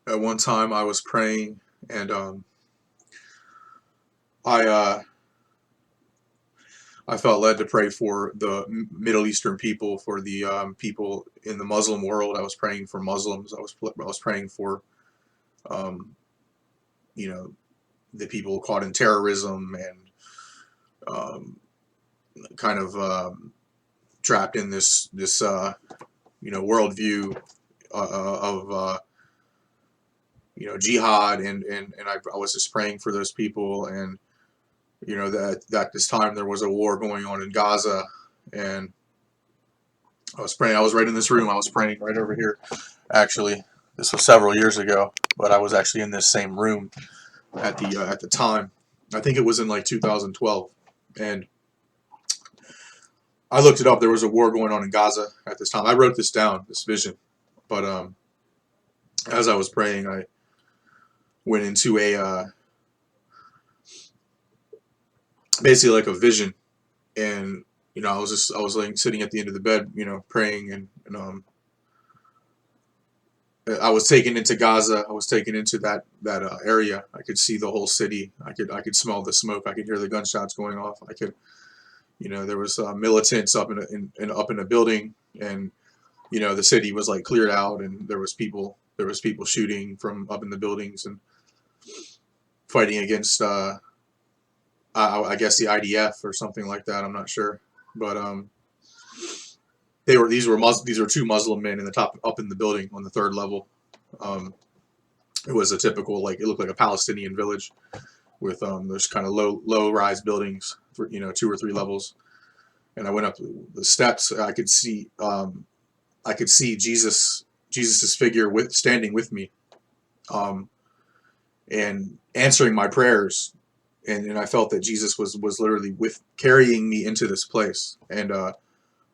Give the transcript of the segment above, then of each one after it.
At one time, I was praying, and I uh, I felt led to pray for the Middle Eastern people, for the people in the Muslim world. I was praying for Muslims. I was praying for um, you know the people caught in terrorism and kind of trapped in this worldview of jihad, and I was just praying for those people, and that this time there was a war going on in Gaza, and I was praying. I was right in this room. I was praying right over here. Actually, this was several years ago, but I was actually in this same room at the time. I think it was in like 2012, and I looked it up. There was a war going on in Gaza at this time. I wrote this down, this vision, but as I was praying, I went into a basically like a vision, and I was like sitting at the end of the bed, praying, and I was taken into Gaza. I was taken into that area. I could see the whole city. I could smell the smoke. I could hear the gunshots going off. There was militants up in a building, and the city was like cleared out, and there was people shooting from up in the buildings and fighting against I guess the IDF or something like that. I'm not sure, but these were two Muslim men in the top up in the building on the third level. Um, it was a typical, like, it looked like a Palestinian village with those kind of low rise buildings for 2 or 3 levels. And I went up the steps. I could see Jesus's figure standing with me, um, and answering my prayers. And I felt that Jesus was literally with carrying me into this place, and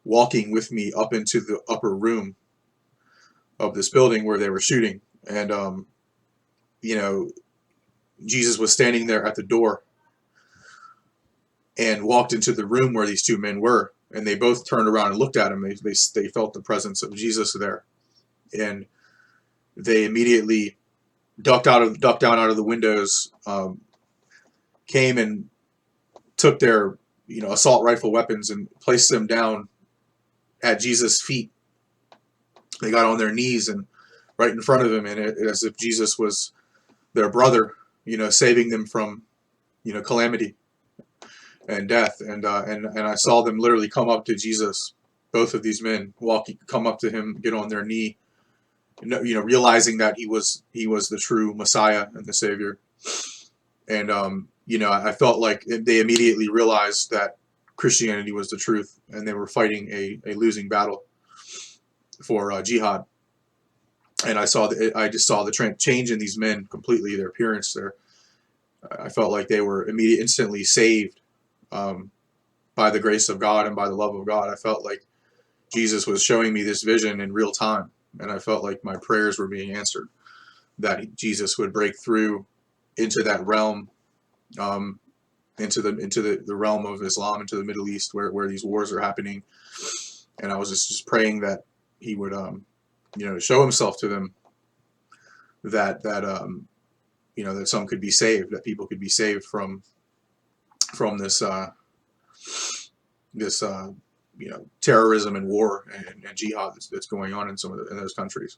walking with me up into the upper room of this building where they were shooting. And you know Jesus was standing there at the door and walked into the room where these two men were, and they both turned around and looked at him. They felt the presence of Jesus there, and they immediately ducked down out of the windows, came and took their assault rifle weapons and placed them down at Jesus' feet. They got on their knees and right in front of him, and as if Jesus was their brother, saving them from calamity and death. And I saw them literally come up to Jesus, both of these men come up to him, get on their knee, realizing that he was the true Messiah and the Savior. And I felt like they immediately realized that Christianity was the truth, and they were fighting a losing battle for jihad. And I just saw the change in these men completely, their appearance. I felt like they were instantly saved, um, by the grace of God and by the love of God. I felt like Jesus was showing me this vision in real time, and I felt like my prayers were being answered. That Jesus would break through into that realm, um, into the realm of Islam, into the Middle East, where these wars are happening. And I was just praying that he would show himself to them, that some could be saved, that people could be saved from this terrorism and war and jihad that's going on in some of in those countries.